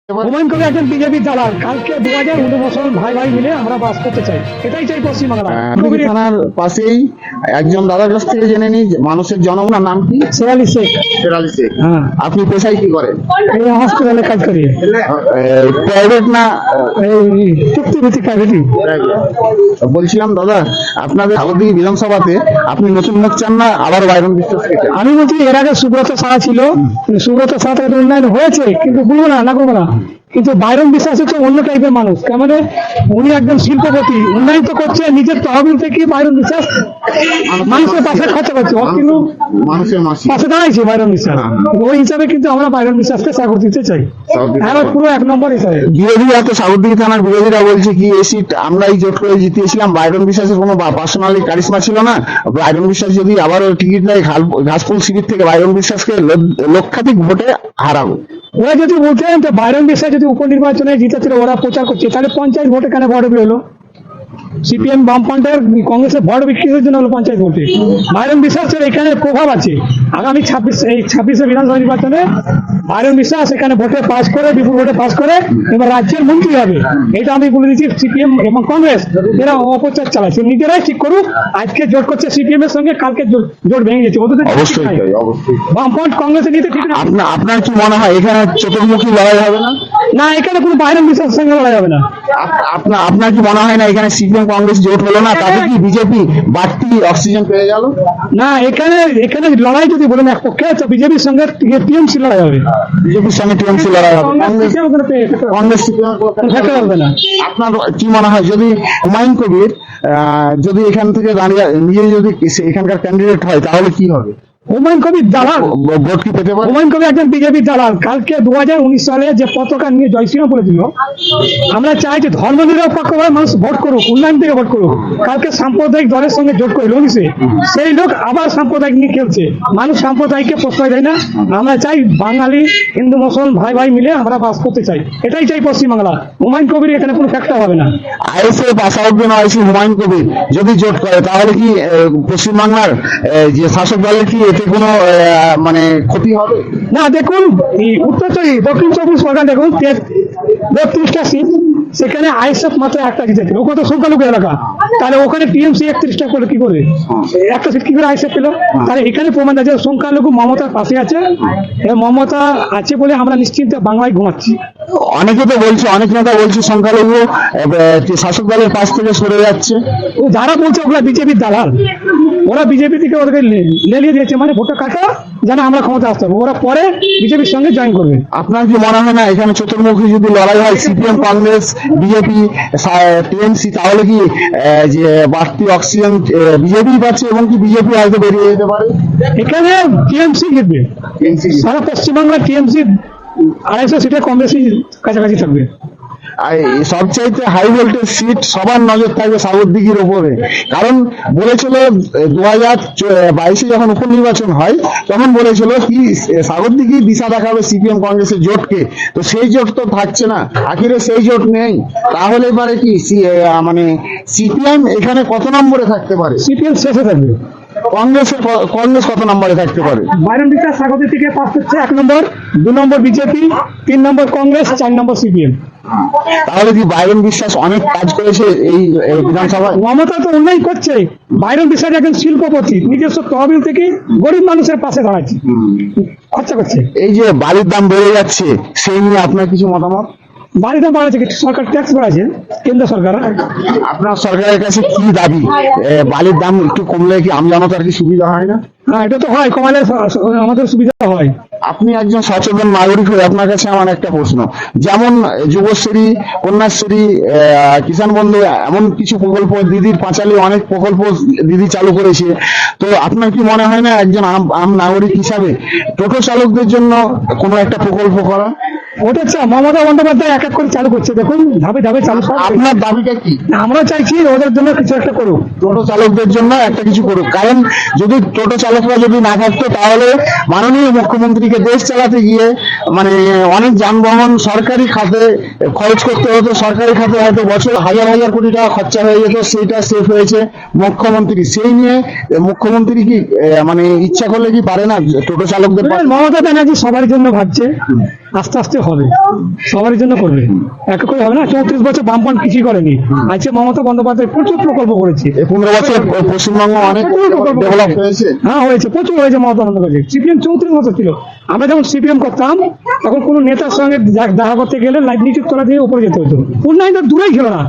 হুমায়ুন কবির একজন বিজেপি দালাল। কালকে 2019 সাল ভাই ভাই মিলে আমরা বাস করতে চাই, এটাই চাই পশ্চিমবাংলা। কবির থানার পাশেই একজন দাদার কাছ থেকে জেনে নিই মানুষের জনগণের নাম কি? শেরালি শেখ। শেরালি শেখ। হ্যাঁ, আপনি পেশায় কি করেন? এই হসপিটালে কাজ করি। প্রাইভেট না এই চুক্তিভিত্তিক প্রাইভেটই। বলছিলাম দাদা, আপনাদের সাগরদিঘি বিধানসভাতে আপনি নতুন মুখ চান না আবার বাইরন বিশ্বাসকে চান? আমি বলছি এর আগে সুব্রত সাহা ছিল, সুব্রত সাহা থেকে উন্নয়ন হয়েছে, কিন্তু বলবো না করবো না, কিন্তু বাইরন বিশ্বাস হচ্ছে অন্য টাইপের মানুষ। কেমন উনি একজন শিল্পপতি, উন্নয়ন তো করছে নিজের তহবিল থেকে। বাইরন বিশ্বাস মানুষের পাশে খরচা করছে, কিন্তু মানুষের মাসি পাশে দাঁড়াইছে বাইরন বিশ্বাস। ওই হিসাবে কিন্তু আমরা বাইরন বিশ্বাসকে সাগর দিতে চাই, হ্যাঁ পুরো 1 নম্বর হিসাবে। বিরোধীরা তো সাগরদিঘি থানার বিরোধীরা বলছে কি এই সিট আমরাই জোট করে জিতিয়েছিলাম, বাইরন বিশ্বাসের কোনো পার্সোনালি কারিশমা ছিল না। বাইরন বিশ্বাস যদি আবারও টিকিট নেয় ঘাসফুল শিবির থেকে, বাইরন বিশ্বাসকে লক্ষাধিক ভোটে হারাবো। ওরা যদি বলতেন যে বাইরন বিশ্বাস যদি উপনির্বাচনে জিতেছিল, ওরা প্রচার করছে, তাহলে পঞ্চায়েত ভোটে কেন ভোট হলো? সিপিএম বামফ্রন্টের কংগ্রেসের ভোট বিক্রির জন্য হলো পঞ্চায়েত ভোটে। বাইরন বিশ্বাসের এখানে প্রভাব আছে। আগামী 26 বিধানসভা নির্বাচনে বাইরন বিশ্বাস এখানে ভোটে পাস করে, বিপুল ভোটে পাস করে এবার রাজ্যের মন্ত্রী হবে। এটা আমি বলে দিচ্ছি, সিপিএম এবং কংগ্রেস এরা অপপ্রচার চালাচ্ছে, নিজেরাই ঠিক করুক। আজকে জোট করছে সিপিএম এর সঙ্গে, কালকে জোট ভেঙে গেছে। অবশ্যই অবশ্যই বামফ্রন্ট কংগ্রেসের নিতে ঠিক না। আপনার কি মনে হয় এখানে চতুর্মুখী লড়াই হবে না? না, এখানে কোনো বাইরন বিশ্বাসের সঙ্গে লড়াই হবে না। আপনার কি মনে হয় না এখানে সিপিএম কংগ্রেস জোট হলো না, তাতে কি বিজেপি বাড়তি অক্সিজেন পেয়ে গেল? না, এখানে লড়াই যদি বলেন এক পক্ষে, তো বিজেপির সঙ্গে টিএমসি লড়াই হবে। বিজেপির সঙ্গে টিএমসি লড়াই হবে, কংগ্রেস সিপিএম হবে না। আপনার কি মনে হয় যদি হুমায়ুন কবির যদি এখান থেকে দাঁড়িয়ে নিজে যদি এখানকার ক্যান্ডিডেট হয় তাহলে কি হবে? হুমায়ুন কবির দালাল, ভোট কি পেতে পারে? হুমায়ুন কবির একজন বিজেপি দালাল। কালকে 2019 সালে যে পতাকা নিয়ে জয়শ্রীরাম বলেছিল, আমরা চাই যে ধর্ম নিরপেক্ষভাবে মানুষ ভোট করুক, উন্নয়ন থেকে ভোট করুক। কালকে সাম্প্রদায়িক দলের সঙ্গে জোট করে লড়িছে, সেই লোক আবার সাম্প্রদায়িক নিয়ে খেলছে। মানুষ সাম্প্রদায়িককে প্রশ্রয় দেয় না। আমরা চাই বাঙালি হিন্দু মুসলমান ভাই ভাই মিলে আমরা বাস করতে চাই, এটাই চাই পশ্চিমবাংলা। হুমায়ুন কবির এখানে কোনো ফ্যাক্টর হবে না। আইএসএফ আসাউদ্দিন ওয়াইসি হুমায়ুন কবির যদি জোট করে তাহলে কি পশ্চিমবাংলার যে শাসক দলের কি এতে কোনো মানে ক্ষতি হবে? না, দেখুন উত্তর দক্ষিণ 24 পরগনা দেখুন 32টা সিট, সেখানে আইএসএফ মাত্র একটা জিতেছে। ওখানে তো সংখ্যালঘু এলাকা, তাহলে ওখানে টিএমসি 31টা করলো কি করে? একটা সিট কি করে আইএসএফ পেল? তাহলে এখানে প্রমাণ আছে সংখ্যালঘু মমতার পাশে আছে, মমতা আছে বলে আমরা নিশ্চিন্তে বাংলায় ঘুমাচ্ছি। অনেকে তো বলছে, অনেক নেতা বলছে সংখ্যালঘু শাসক দলের পাশ থেকে সরে যাচ্ছে। ও যারা বলছে ওগুলা বিজেপির দালাল, ওরা বিজেপি থেকে ওদেরকে লেলিয়ে দিয়েছে, মানে ভোটটা কাটা যেন আমরা ক্ষমতা আসতে হবে, ওরা পরে বিজেপির সঙ্গে জয়েন করবে। আপনার কি মনে হয় না এখানে চতুর্মুখী যদি লড়াই হয় সিপিএম কংগ্রেস বিজেপি টিএমসি, তাহলে কি যে বাড়তি অক্সিজেন বিজেপি পাচ্ছে এবং কি বিজেপি হয়তো বেরিয়ে যেতে পারে? এখানে টিএমসি জিতবে, সারা পশ্চিমবাংলা টিএমসি 250 সিটে কংগ্রেসই কাছাকাছি থাকবে। সবচাইতে হাই ভোল্টেজ সিট সবার নজর থাকবে সাগরদিঘির উপরে, কারণ বলেছিল 2022 যখন উপনির্বাচন হয় তখন বলেছিল কি সাগরদিঘি দিশা দেখাবে সিপিএম কংগ্রেসের জোটকে। তো সেই জোট তো থাকছে না, আখিরে সেই জোট নেই। তাহলে এবারে কি মানে সিপিএম এখানে কত নম্বরে থাকতে পারে? সিপিএম শেষে থাকবে। কংগ্রেস কত নম্বরে থাকতে পারে? বাইরন বিশ্বাস সাগরদিঘি থেকে পাস করছে 1 নম্বর, 2 নম্বর বিজেপি, 3 নম্বর কংগ্রেস, 4 নম্বর সিপিএম। তাহলে কি বাইরন বিশ্বাস অনেক কাজ করেছে এই বিধানসভায়? মমতা তো উন্নয়ন করছে। বাইরন বিশ্বাস একজন শিল্পপতি, নিজস্ব তহবিল থেকে গরিব মানুষের পাশে দাঁড়াচ্ছে, খরচা করছে। এই যে বালির দাম বেড়ে যাচ্ছে, সেই নিয়ে আপনার কিছু মতামত? বাড়ির দাম বাড়াচ্ছে, সরকার ট্যাক্স বাড়াচ্ছে, কেন্দ্র সরকার। আপনার সরকারের কাছে কি দাবি? বালির দাম একটু কমলে কি আমজনতার কি সুবিধা হয় না? হ্যাঁ, এটা তো হয়, কমালে আমাদের সুবিধা হয়। আপনি একজন সচেতন নাগরিক হয়ে আপনার কাছে আমার একটা প্রশ্ন, যেমন যুবশ্রী, কন্যাশ্রী, কিষাণ বন্ধু, এমন কিছু প্রকল্প, দিদির পাঁচালী অনেক প্রকল্প দিদি চালু করেছে। তো আপনার কি মনে হয় না একজন আম নাগরিক হিসাবে টোটো চালকদের জন্য কোনো একটা প্রকল্প করা? ওটা মমতা বন্দ্যোপাধ্যায় এক এক করে চালু করছে, দেখুন ধাপে ধাপে চালু। আপনার দাবিটা কি? আমরা চাইছি ওদের জন্য কিছু একটা করুক, টোটো চালকদের জন্য একটা কিছু করুক, কারণ যদি টোটো চালকরা যদি না থাকতো তাহলে মাননীয় মুখ্যমন্ত্রীকে দেশ চালাতে গিয়ে মানে অনেক যানবাহন সরকারি খাতে খরচ করতে হতো, সরকারি খাতে হয়তো বছর হাজার হাজার কোটি টাকা খরচা হয়ে যেত, সেইটা সেভ হয়েছে মুখ্যমন্ত্রী। সেই নিয়ে মুখ্যমন্ত্রী কি মানে ইচ্ছা করলে কি পারে না টোটো চালকদের? মমতা ব্যানার্জি সবার জন্য ভাবছে, আস্তে আস্তে হবে, সবার জন্য করবে, এক করে হবে না। 34 বছর বামফ্রন্ট কিছুই করেনি, আজকে মমতা বন্দ্যোপাধ্যায় প্রচুর প্রকল্প করেছে। এই 15 বছর পশ্চিমবঙ্গ অনেক ডেভেলপ হয়েছে। হ্যাঁ হয়েছে, প্রচুর হয়েছে মমতা বন্দ্যোপাধ্যায়। সিপিএম 34 বছর ছিল, আমরা যখন সিপিএম করতাম তখন কোনো নেতার সঙ্গে দেখা করতে গেলে নিচুর তলা দিয়ে উপরে যেতে হতো, উন্নয়ন তো দূরেই ছিল না।